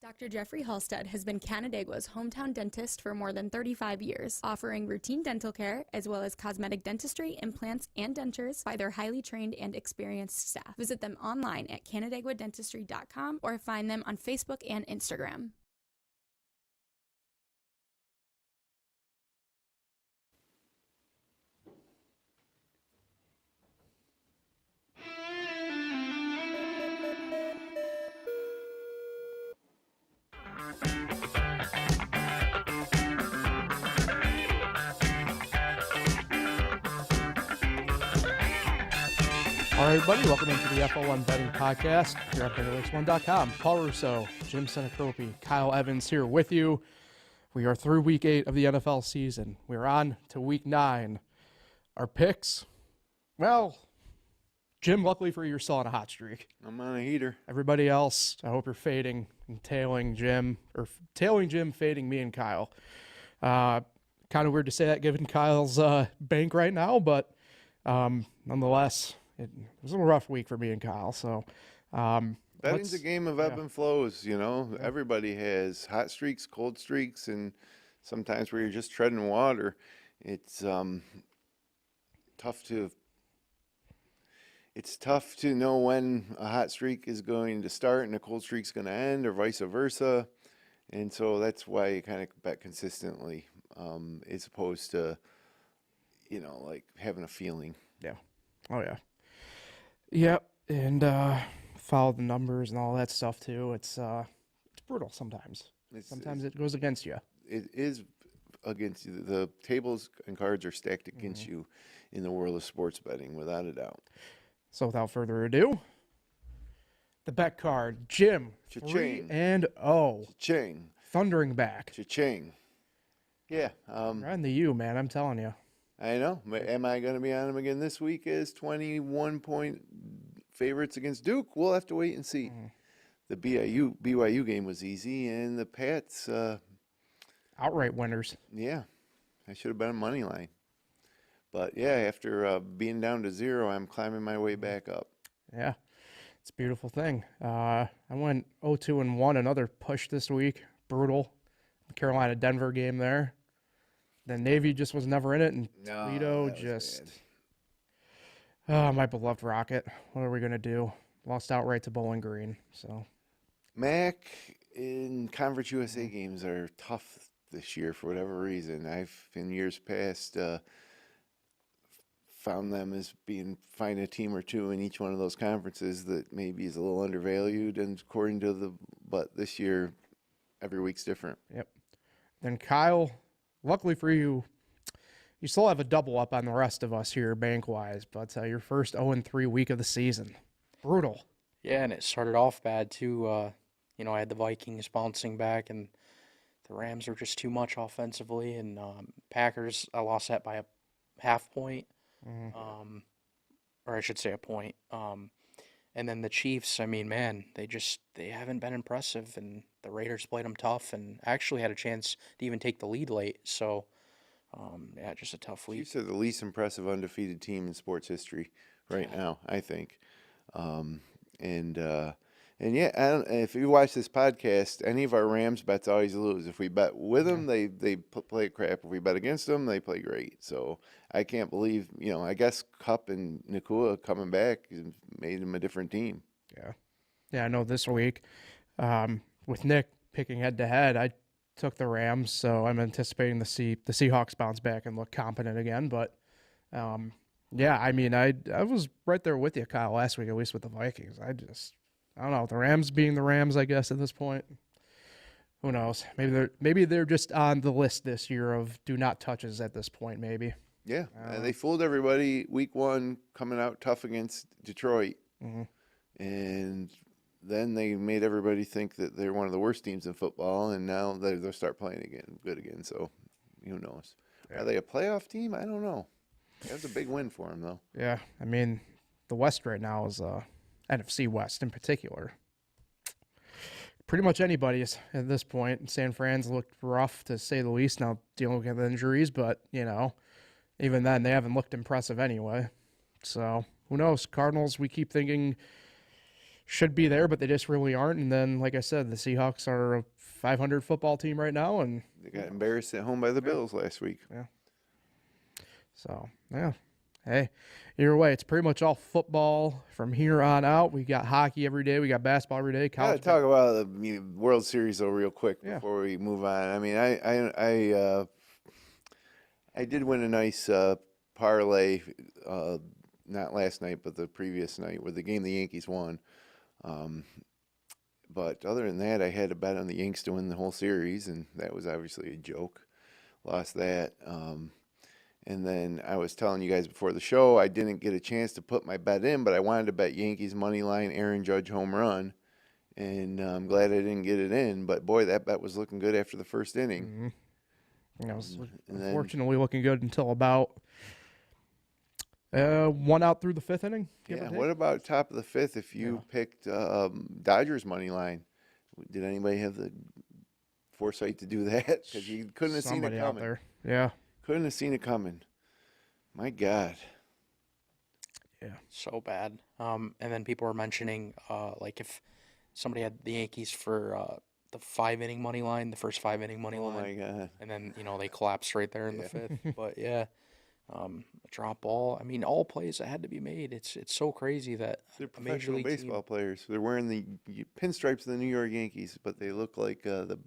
Dr. Jeffrey Halstead has been Canandaigua's hometown dentist for more than 35 years, offering routine dental care as well as cosmetic dentistry, implants, and dentures by their highly trained and experienced staff. Visit them online at canandaiguadentistry.com or find them on Facebook and Instagram. All right, everybody, welcome into the FL1 Betting Podcast here at FL1.com. Paul Russo, Jim Sinicropi, Kyle Evans here with you. We are through Week 8 of the NFL season. We're on to Week 9. Our picks, well, Jim, luckily for you, you're still on a hot streak. I'm on a heater. Everybody else, I hope you're fading and tailing Jim, fading me and Kyle. Kind of weird to say that given Kyle's bank right now, but nonetheless, it was a rough week for me and Kyle. So, betting's a game of ebb and flows. You know, everybody has hot streaks, cold streaks, and sometimes where you're just treading water. It's tough to know when a hot streak is going to start and a cold streak's going to end, or vice versa. And so that's why you kind of bet consistently, as opposed to, like having a feeling. Yeah. Oh yeah. Yep, and follow the numbers and all that stuff too. It's brutal sometimes. Sometimes it goes against you. It is against you. The tables and cards are stacked against you in the world of sports betting, without a doubt. So without further ado, the bet card, Jim, Cha-ching. 3-0. Cha-ching. Thundering back. Cha-ching. Yeah. You're on the U, man, I'm telling you. I know. Am I going to be on them again this week as 21-point favorites against Duke? We'll have to wait and see. The BYU game was easy, and the Pats. Outright winners. Yeah. I should have been on money line. But, yeah, after being down to 0, I'm climbing my way back up. Yeah. It's a beautiful thing. I went 0-2-1, another push this week. Brutal. The Carolina-Denver game there. The Navy just was never in it, and Toledo just... Oh, my beloved Rocket. What are we going to do? Lost outright to Bowling Green, so... MAC in Conference USA games are tough this year for whatever reason. I've, in years past, found them as find a team or two in each one of those conferences that maybe is a little undervalued, and but this year, every week's different. Yep. Then Kyle... Luckily for you, you still have a double up on the rest of us here bank-wise, but your first 0-3 week of the season. Brutal. Yeah, and it started off bad, too. I had the Vikings bouncing back, and the Rams were just too much offensively, and Packers, I lost that by a half point, or I should say a point. And then the Chiefs, I mean, man, they haven't been impressive, and the Raiders played them tough and actually had a chance to even take the lead late. So, just a tough week. Chiefs are the least impressive undefeated team in sports history right now, I think. If you watch this podcast, any of our Rams bets always lose. If we bet with them, they play crap. If we bet against them, they play great. So I can't believe, I guess Kupp and Nakua coming back made them a different team. Yeah, I know this week, with Nick picking head-to-head, I took the Rams, so I'm anticipating to see the Seahawks bounce back and look competent again. But, I was right there with you, Kyle, last week, at least with the Vikings. I don't know, the Rams being the Rams, I guess, at this point. Who knows? Maybe they're just on the list this year of do not touches at this point, maybe. Yeah, they fooled everybody week 1 coming out tough against Detroit. And then they made everybody think that they're one of the worst teams in football, and now they'll start playing good again. So who knows? Yeah. Are they a playoff team? I don't know. That's a big win for them, though. Yeah, I mean, the West right now is NFC West in particular. Pretty much anybody's at this point. San Fran's looked rough, to say the least, now dealing with injuries, but, even then, they haven't looked impressive anyway. So, who knows? Cardinals, we keep thinking should be there, but they just really aren't. And then, like I said, the Seahawks are a 500 football team right now, and They got embarrassed at home by the Bills last week. so yeah. Hey, either way, it's pretty much all football from here on out. We got hockey every day. We got basketball every day. Gotta College. talk about the World Series though, real quick Yeah. before we move on. I mean, I did win a nice parlay, not last night, but the previous night, with the game the Yankees won. But other than that, I had a bet on the Yanks to win the whole series, and that was obviously a joke. Lost that. And then I was telling you guys before the show, I didn't get a chance to put my bet in, but I wanted to bet Yankees money line, Aaron Judge home run, and I'm glad I didn't get it in. But boy, that bet was looking good after the first inning. You know, it's And then- unfortunately looking good until about 1 out through the 5th inning. give or Yeah. take. What about top of the 5th if you picked Dodgers money line? Did anybody have the foresight to do that? Because you couldn't have seen it Somebody out coming. there. Yeah. Couldn't have seen it coming. My God. So bad. And then people were mentioning, like if somebody had the Yankees for the 5 inning money line, the first 5 inning money Oh line, my God. and then they collapsed right there in the 5th. But yeah, a drop ball. I mean, all plays that had to be made. It's so crazy that They're a major professional league baseball team. players. They're wearing the pinstripes of the New York Yankees, but they look like the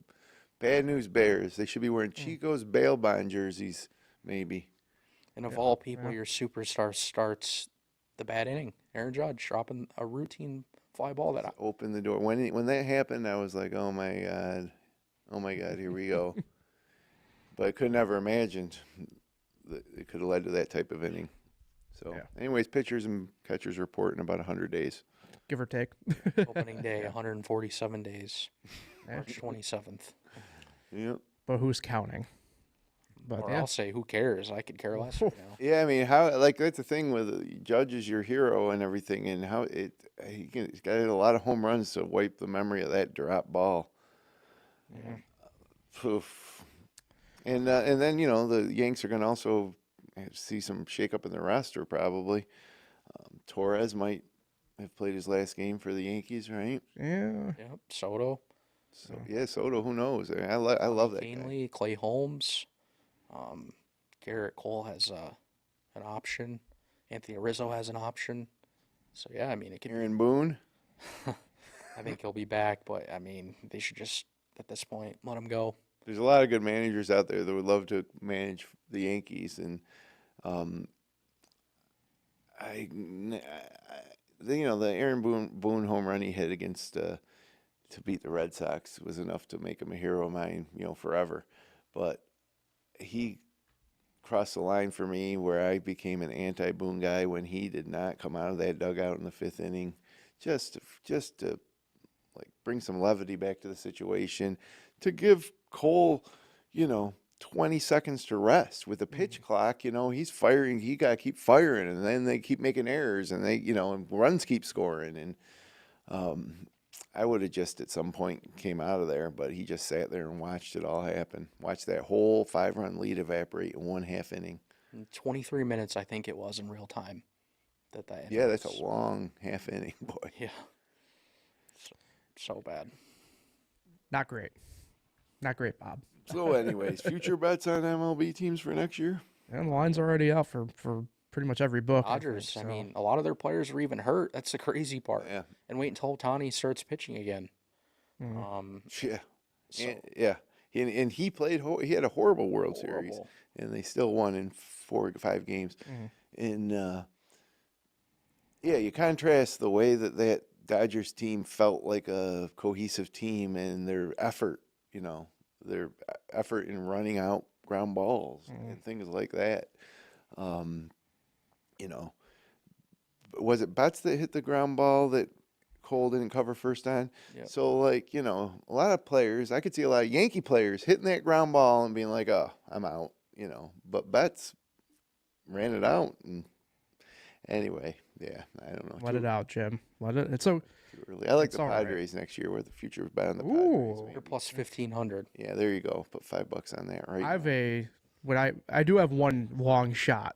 Bad News Bears. They should be wearing Chico's bail bond jerseys, maybe. And of all people, your superstar starts the bad inning. Aaron Judge dropping a routine fly ball that Open the door. When that happened, I was like, oh my God, here we go. But I could never imagined that it could have led to that type of inning. So, anyways, pitchers and catchers report in about 100 days. Give or take. opening day, 147 days, March 27th. Yep. But who's counting? But Or yeah. I'll say, who cares? I could care less right now. Yeah, I mean, how that's the thing with Judge is your hero and everything, and how he's got a lot of home runs to wipe the memory of that drop ball. Poof. And then the Yanks are going to also see some shakeup in the roster probably. Torres might have played his last game for the Yankees, right? Yeah. Yep, Soto, So yeah, Soto. Who knows? I love that guy. Canely, Clay Holmes, Garrett Cole has an option. Anthony Rizzo has an option. So yeah, I mean, it could. Aaron Boone. I think he'll be back, but I mean, they should just at this point let him go. There's a lot of good managers out there that would love to manage the Yankees, and the Aaron Boone home run he hit against to beat the Red Sox was enough to make him a hero of mine, forever. But he crossed the line for me where I became an anti-Boone guy when he did not come out of that dugout in the 5th inning, just to like bring some levity back to the situation, to give Cole, 20 seconds to rest with the pitch clock. He's firing. He got to keep firing, and then they keep making errors, and and runs keep scoring. And I would have just at some point came out of there, but he just sat there and watched it all happen. Watched that whole 5-run lead evaporate in 1/2 inning. In 23 minutes, I think it was in real time. That Yeah, that's was- a long 1/2 inning, boy. Yeah. So bad. Not great. Not great, Bob. So, anyways, future bets on MLB teams for next year? And the line's already out for pretty much every book. I think, Dodgers, I so. mean, a lot of their players are even hurt. That's the crazy part. Yeah. And wait until Ohtani starts pitching again. Yeah. So Yeah. And he played. He had a horrible World Series, horrible. and they still won in 5 games. And you contrast the way that Dodgers team felt like a cohesive team, and their effort. Their effort in running out ground balls and things like that. Was it Betts that hit the ground ball that Cole didn't cover first on? Yep. So, a lot of players, I could see a lot of Yankee players hitting that ground ball and being like, oh, I'm out, But Betts ran it out. And anyway, yeah, I don't know. Let it out, Jim. Let it. It's so. Too early. I like It's the all right. Padres next year with the future bet on the Ooh. Padres. You're maybe. plus 1,500. Yeah, there you go. Put $5 on that, right? I have I do have one long shot.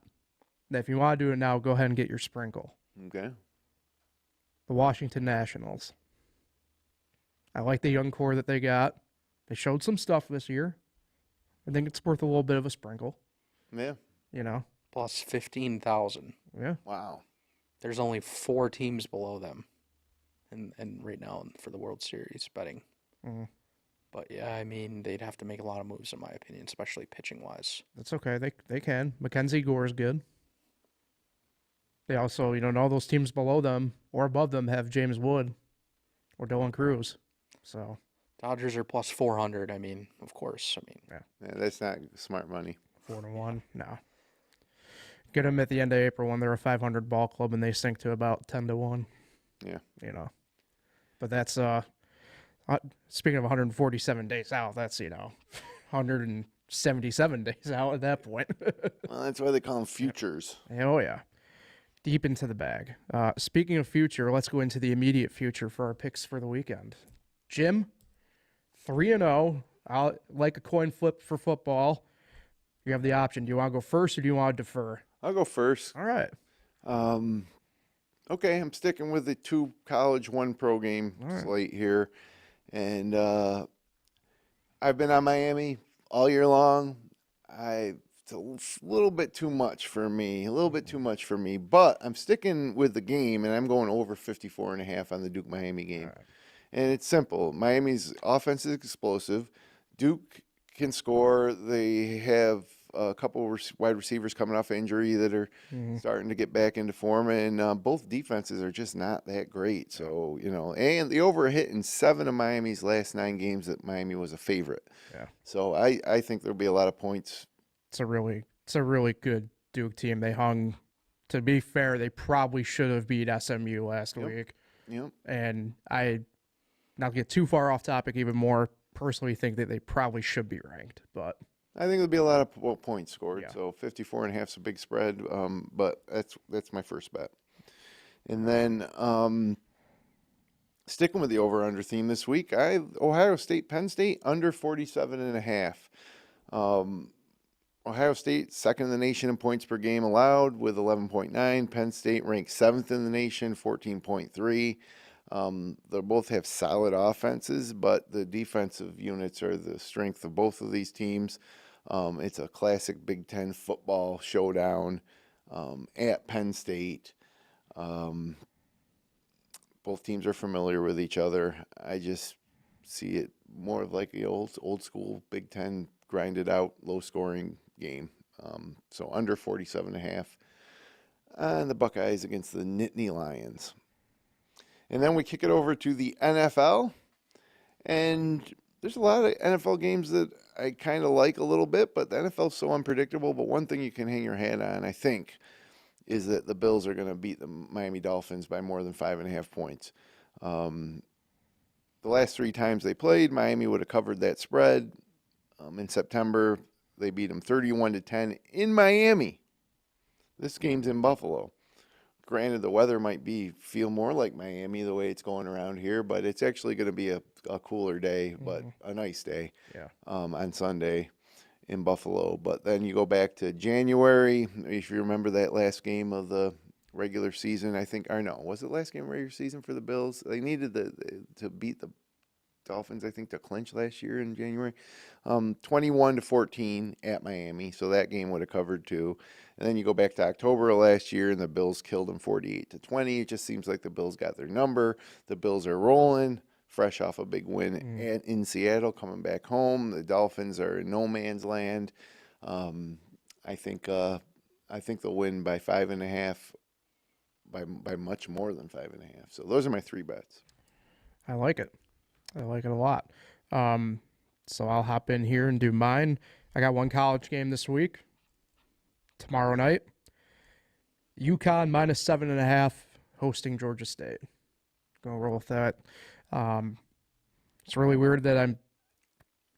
That if you want to do it now, go ahead and get your sprinkle. Okay. the Washington Nationals. I like the young core that they got. They showed some stuff this year. I think it's worth a little bit of a sprinkle. Yeah. You know? Plus 15,000. Yeah. Wow. There's only 4 teams below them, and right now for the World Series betting. Mm. But yeah, I mean, they'd have to make a lot of moves in my opinion, especially pitching wise. That's okay. They can. Mackenzie Gore's good. They also, all those teams below them or above them have James Wood or Dylan Cruz. So Dodgers are plus 400. I mean, of course. Yeah, that's not smart money. 4-1. No. Get them at the end of April when they're a 500 ball club and they sink to about 10-1. Yeah. But that's speaking of 147 days out, that's 177 days out at that point. Well, that's why they call them futures. Oh yeah. Deep into the bag. Speaking of future, let's go into the immediate future for our picks for the weekend. Jim, 3-0. I'll like a coin flip for football. You have the option. Do you want to go first or do you want to defer? I'll go first. All right. Okay, I'm sticking with the 2 college, 1 pro game slate here. And I've been on Miami all year long. It's a little bit too much for me. But I'm sticking with the game, and I'm going over 54.5 on the Duke-Miami game. Right. And it's simple. Miami's offense is explosive. Duke can score. They have a couple wide receivers coming off injury that are starting to get back into form, and both defenses are just not that great. So, and the over hit in 7 of Miami's last 9 games that Miami was a favorite. Yeah. So I think there'll be a lot of points. It's a really good Duke team. They hung. To be fair, they probably should have beat SMU last week. Yep. And not to get too far off topic, even more personally think that they probably should be ranked, but I think there'll be a lot of points scored. Yeah. So 54.5 is a big spread, but that's my first bet. And then sticking with the over/under theme this week, Ohio State, Penn State under 47.5. Ohio State second in the nation in points per game allowed with 11.9. Penn State ranked 7th in the nation, 14.3. They both have solid offenses, but the defensive units are the strength of both of these teams. It's a classic Big Ten football showdown at Penn State. Both teams are familiar with each other. I just see it more of like the old school Big Ten grinded out, low scoring game. So under 47.5. And the Buckeyes against the Nittany Lions. And then we kick it over to the NFL. And there's a lot of NFL games that I kind of like a little bit, but the NFL is so unpredictable. But one thing you can hang your hat on, I think, is that the Bills are going to beat the Miami Dolphins by more than 5.5 points. The last 3 times they played, Miami would have covered that spread. In September, they beat them 31-10 in Miami. This game's in Buffalo. Granted, the weather might feel more like Miami the way it's going around here, but it's actually going to be a cooler day, but a nice day on Sunday in Buffalo. But then you go back to January. If you remember that last game of the regular season, I think, or no, was it last game of regular season for the Bills? They needed to beat the Dolphins, I think, to clinch last year in January. 21-14 at Miami, so that game would have covered too. And then you go back to October of last year, and the Bills killed them 48-20. It just seems like the Bills got their number. The Bills are rolling, fresh off a big win in Seattle, coming back home. The Dolphins are in no man's land. I think they'll win by 5.5, by much more than 5.5. So those are my 3 bets. I like it. I like it a lot. So I'll hop in here and do mine. I got one college game this week. Tomorrow night. UConn minus 7.5 hosting Georgia State. Gonna roll with that. It's really weird that I'm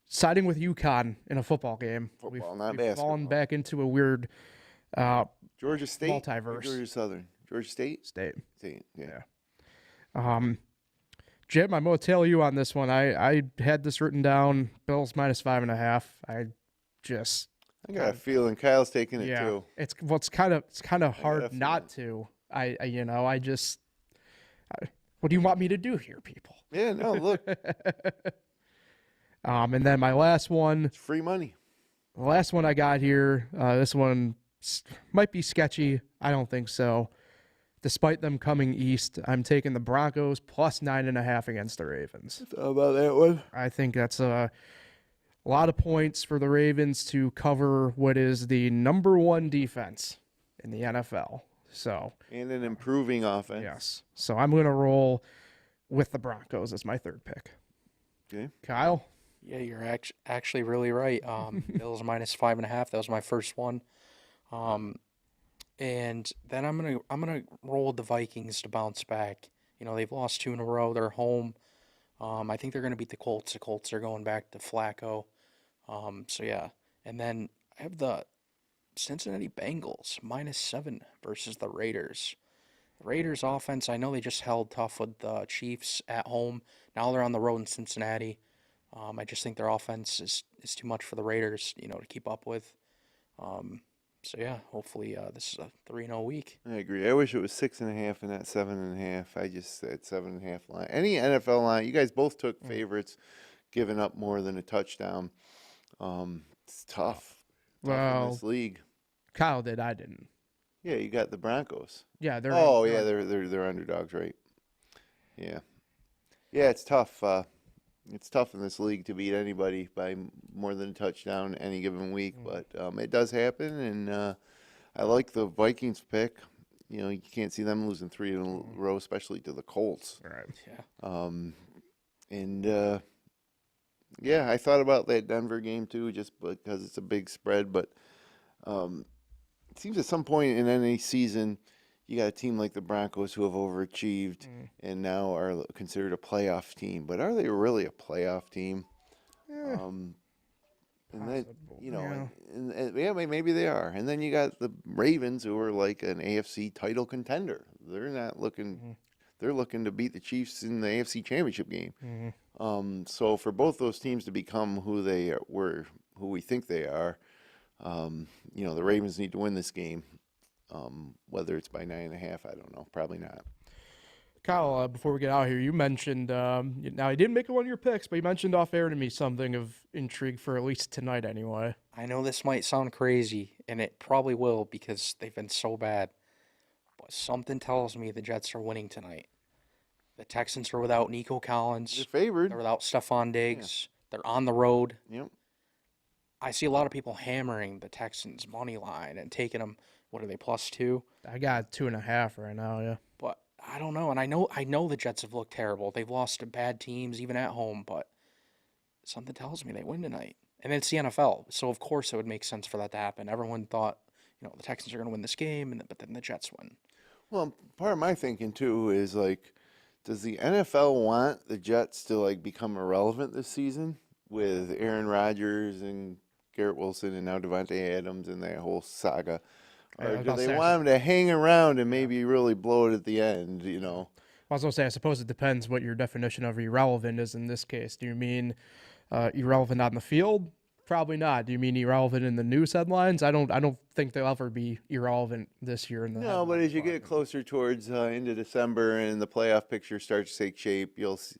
siding with UConn in a football game. We've fallen back into a weird Georgia State multiverse. Georgia Southern. Georgia State? State. Yeah. Jim, I'm going to tell you on this one. I had this written down. Bills minus 5.5. I got a feeling Kyle's taking it too. It's kind of hard not to. What do you want me to do here, people? Yeah, no, look, And then my last one, it's free money. the last one I got here, this one might be sketchy. I don't think so. Despite them coming east, I'm taking the Broncos plus 9.5 against the Ravens. How about that one? I think that's a lot of points for the Ravens to cover what is the number one defense in the NFL. So, And an improving offense. yes. So I'm going to roll with the Broncos as my third pick. Okay. Kyle? Yeah, you're actually really right. Bills minus 5.5. That was my first one. And then I'm gonna roll the Vikings to bounce back. They've lost 2 in a row. They're home. I think they're gonna beat the Colts. The Colts are going back to Flacco. So yeah. And then I have the Cincinnati Bengals minus 7 versus the Raiders. The Raiders offense, I know they just held tough with the Chiefs at home. Now they're on the road in Cincinnati. I just think their offense is too much for the Raiders, to keep up with. So yeah, hopefully this is a 3-0 week. I agree. I wish it was 6.5 and not 7.5. I just said 7.5 line. Any NFL line, you guys both took favorites, giving up more than a touchdown. It's tough. Tough in this league. Kyle did. I didn't. Yeah, you got the Broncos. Yeah, they're. They're underdogs, right? Yeah, it's tough. It's tough in this league to beat anybody by more than a touchdown any given week, but it does happen, and I like the Vikings pick. You can't see them losing 3 in a row, especially to the Colts. Right. Yeah. Yeah, I thought about that Denver game too, just because it's a big spread, but it seems at some point in any season, you got a team like the Broncos who have overachieved and now are considered a playoff team. But are they really a playoff team? And then, maybe they are. And then you got the Ravens who are like an AFC title contender. They're not looking. They're looking to beat the Chiefs in the AFC Championship game. So for both those teams to become who they were, who we think they are, the Ravens need to win this game. Whether it's by 9.5, I don't know. Probably not. Kyle, before we get out here, you mentioned, now I didn't make it one of your picks, but you mentioned off air to me something of intrigue for at least tonight anyway. I know this might sound crazy, and it probably will because they've been so bad, but something tells me the Jets are winning tonight. The Texans are without Nico Collins. They're favored. They're without Stephon Diggs. Yeah. They're on the road. Yep. I see a lot of people hammering the Texans' money line and taking them. What are they, +2? I got 2.5 right now, yeah. But I don't know, and I know the Jets have looked terrible. They've lost to bad teams, even at home, but something tells me they win tonight. And it's the NFL, so of course it would make sense for that to happen. Everyone thought, the Texans are going to win this game, but then the Jets win. Well, part of my thinking, too, is, does the NFL want the Jets to, become irrelevant this season with Aaron Rodgers and Garrett Wilson and now Devontae Adams and that whole saga? Or do they want them to hang around and maybe really blow it at the end, I was going to say, I suppose it depends what your definition of irrelevant is in this case. Do you mean irrelevant on the field? Probably not. Do you mean irrelevant in the news headlines? I don't think they'll ever be irrelevant this year in the No, but as you get closer towards into December and the playoff picture starts to take shape, you'll see,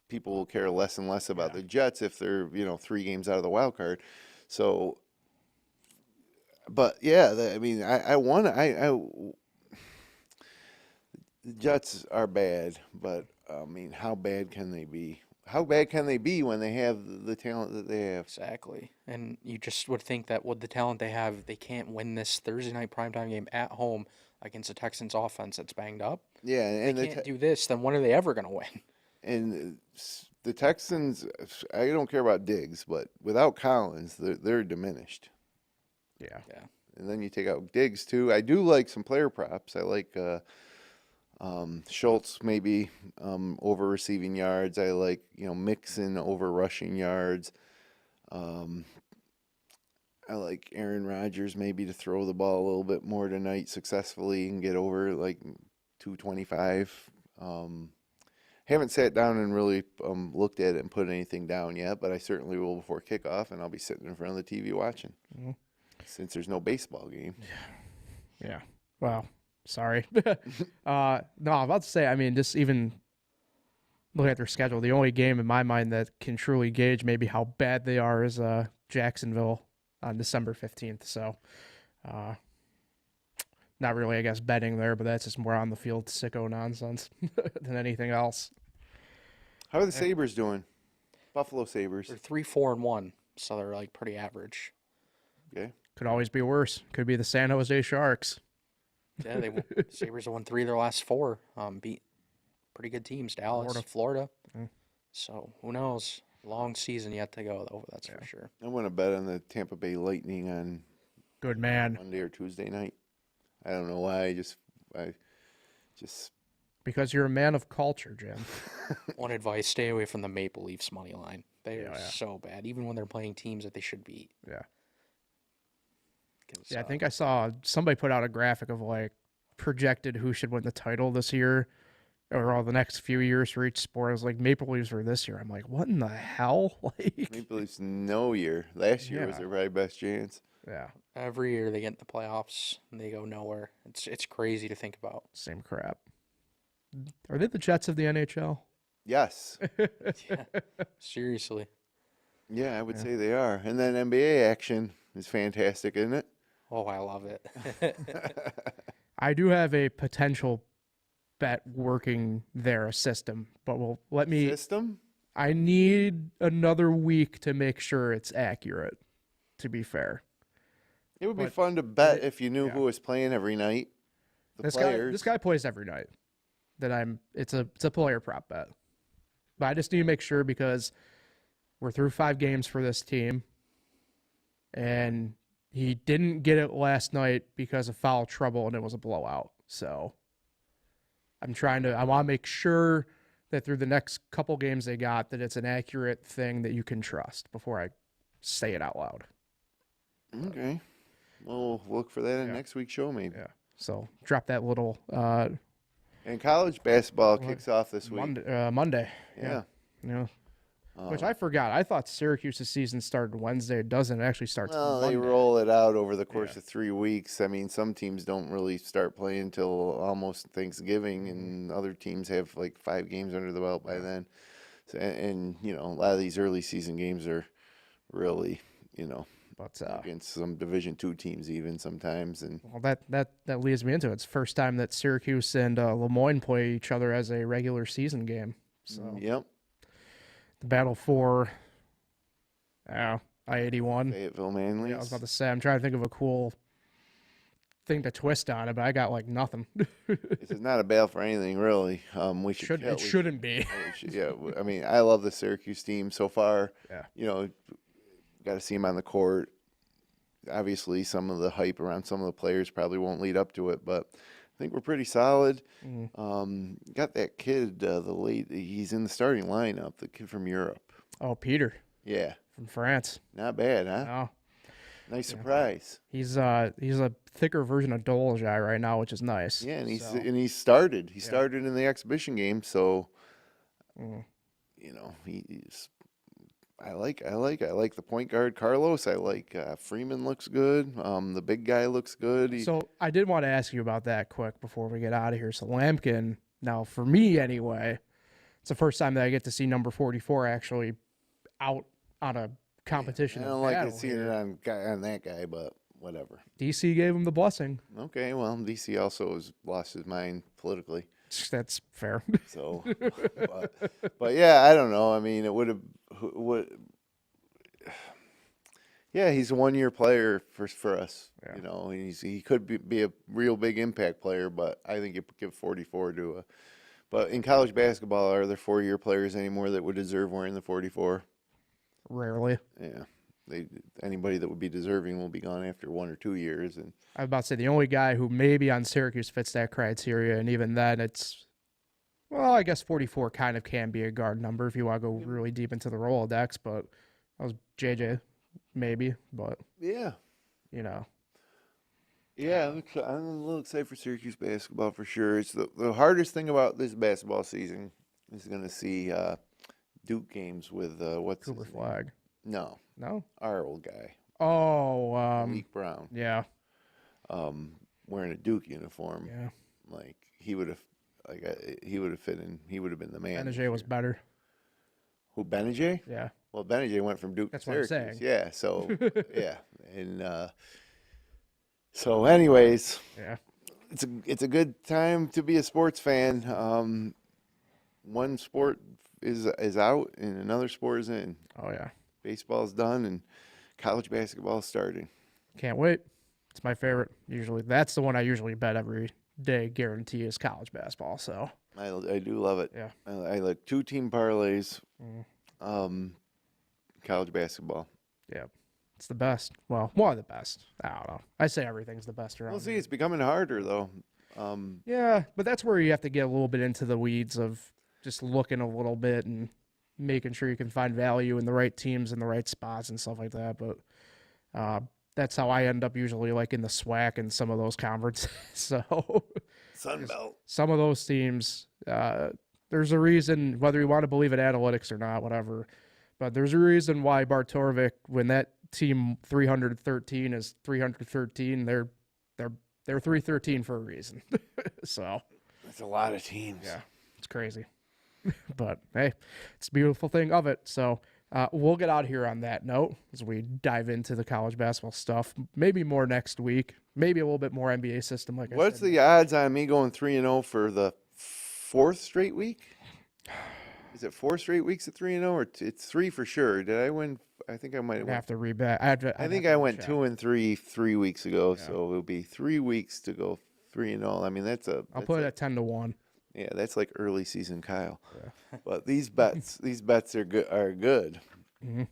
people will care less and less about the Jets if they're 3 games out of the wild card. So. But yeah, the Jets are bad, but how bad can they be? How bad can they be when they have the talent that they have? Exactly, and you just would think that with the talent they have, they can't win this Thursday night primetime game at home against the Texans offense that's banged up. Yeah, and they can't do this. Then when are they ever going to win? And the Texans, I don't care about Diggs, but without Collins, they're diminished. Yeah. And then you take out Diggs, too. I do like some player props. I like Schultz maybe over receiving yards. I like, Mixon over rushing yards. I like Aaron Rodgers maybe to throw the ball a little bit more tonight successfully and get over 225. Haven't sat down and really looked at it and put anything down yet, but I certainly will before kickoff, and I'll be sitting in front of the TV watching. Mm-hmm. Since there's no baseball game. Yeah. Well, sorry. No, I'm about to say, just even looking at their schedule, the only game in my mind that can truly gauge maybe how bad they are is Jacksonville on December 15th. So, not really, I guess, betting there, but that's just more on the field sicko nonsense than anything else. How are the Sabres doing? Buffalo Sabres. They're 3-4-1, so they're like pretty average. Okay. Could always be worse. Could be the San Jose Sharks. Yeah, Sabres have won 3 of their last 4. Beat pretty good teams, Dallas, Florida. So who knows? Long season yet to go, though. That's for sure. I want to bet on the Tampa Bay Lightning on Good man. Monday or Tuesday night. I don't know why. I just Because you're a man of culture, Jim. One advice: stay away from the Maple Leafs money line. They are Yeah. so bad, even when they're playing teams that they should beat. Yeah. 'Cause, Yeah, I think I saw somebody put out a graphic of like projected who should win the title this year or all the next few years for each sport. I was like, Maple Leafs were this year. I'm like, what in the hell? Like, Maple Leafs no year. Last year was Yeah. their probably best chance. yeah, every year they get in the playoffs and they go nowhere. It's crazy to think about. same crap. Are they the Jets of the NHL? Yes. Yeah, seriously. Yeah, I would say they are. And then NBA action is fantastic, isn't it? Oh, I love it. I do have a potential bet working there, a system, but let me. System? I need another week to make sure it's accurate. To be fair, It would be But- fun to bet if you knew yeah. who was playing every night. The this players. guy plays every night. It's a player prop bet, but I just need to make sure because we're through 5 games for this team, and he didn't get it last night because of foul trouble, and it was a blowout. So I want to make sure that through the next couple games they got that it's an accurate thing that you can trust before I say it out loud. Okay. Well, we'll look for that in Yeah. next week's show, maybe. Yeah. So drop that little And college basketball kicks off this week. Monday. Yeah. Yeah. Which I forgot. I thought Syracuse's season started Wednesday. It doesn't. It actually starts Well, Monday. they roll it out over the course of 3 weeks. I mean, some teams don't really start playing until almost Thanksgiving, and other teams have like 5 games under the belt by then. So, and you know, a lot of these early season games are really, But against some Division II teams even sometimes. And well, that leads me into it. It's the first time that Syracuse and Lemoyne play each other as a regular season game. So yep, the battle for I-81. Fayetteville Manly. Yeah, I was about to say, I'm trying to think of a cool thing to twist on it, but I got like nothing. This is not a battle for anything really. We should. It shouldn't be. Yeah, I mean, I love the Syracuse team so far. Yeah. Got to see them on the court. Obviously, some of the hype around some of the players probably won't lead up to it, but I think we're pretty solid. Got that kid, he's in the starting lineup, the kid from Europe. Oh, Peter Yeah, from France. not bad, huh? Oh, Nice surprise. he's a thicker version of Dolezaj right now, which is nice. Yeah, and So, he started. He started in the exhibition game, so he's. I like the point guard Carlos. I like Freeman looks good. The big guy looks good. So I did want to ask you about that quick before we get out of here. So Lampkin, now for me anyway, it's the first time that I get to see number 44 actually out on a competition. I of don't like battle seeing here. it on that guy, but whatever. DC gave him the blessing. Okay, well, DC also has lost his mind politically. That's fair. So, but yeah, I don't know. I mean, it yeah, he's a 1-year player for us. Yeah. He could be a real big impact player, but I think you give 44 to a. But in college basketball, are there 4-year players anymore that would deserve wearing the 44? Rarely. Yeah, anybody that would be deserving will be gone after 1 or 2 years, and I was about to say the only guy who maybe on Syracuse fits that criteria, and even then I guess 44 kind of can be a guard number if you want to go really deep into the Rolodex, but that was JJ, maybe, but yeah. Yeah, I'm a little excited for Syracuse basketball for sure. It's the hardest thing about this basketball season is going to see Duke games with what's Cooper his name? Flag. No, our old guy, Oh, Malik Brown, yeah. wearing a Duke uniform. Yeah. Like he would have Like he would have fit in. He would have been the man. Benajay was better. Who, Benajay? Yeah. Well, Benajay went from Duke That's to what I'm Syracuse. saying. Yeah. So yeah, and so anyways, Yeah. It's a good time to be a sports fan. One sport is out and another sport is in. Oh yeah. Baseball's done and college basketball is starting. Can't wait. It's my favorite. Usually, that's the one I usually bet every day. Guarantee is college basketball. So I do love it. yeah. I like 2-team parlays. Mm. College basketball. Yeah. It's the best. Well, one of the best. I don't know. I say everything's the best around. We'll see. here. It's becoming harder though. Yeah, but that's where you have to get a little bit into the weeds of just looking a little bit and making sure you can find value in the right teams in the right spots and stuff like that. But that's how I end up usually, like in the SWAC and some of those conferences. So Sunbelt. some of those teams, there's a reason, whether you want to believe in analytics or not, whatever, but there's a reason why Bartorvik, when that team 313 is 313, they're 313 for a reason. So That's a lot of teams. yeah, it's crazy. But hey, it's a beautiful thing of it. So we'll get out of here on that note as we dive into the college basketball stuff. Maybe more next week. Maybe a little bit more NBA system. Like What's I said. the odds on me going 3-0 for the 4th straight week? Is it 4 straight weeks at 3-0 or it's 3 for sure? Did I win? I think I might have I'd won. have to read back. I I think I went 2-3 3 weeks ago, so it'll be 3 weeks to go 3-0. I mean, I'll put it at 10-1. Yeah, that's like early season Kyle. Yeah. But these bets are good. Mm-hmm.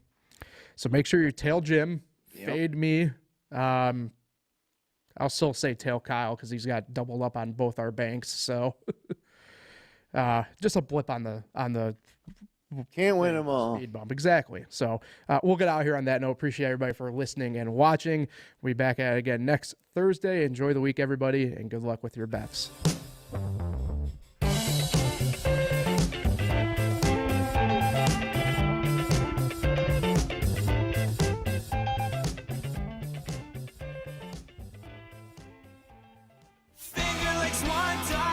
So make sure you tail Jim, fade me. I'll still say tail Kyle because he's got doubled up on both our banks. So just a blip on the Can't win them all. speed bump. Exactly. So we'll get out here on that note. Appreciate everybody for listening and watching. We'll be back at it again next Thursday. Enjoy the week, everybody, and good luck with your bets. Finger Lakes one time.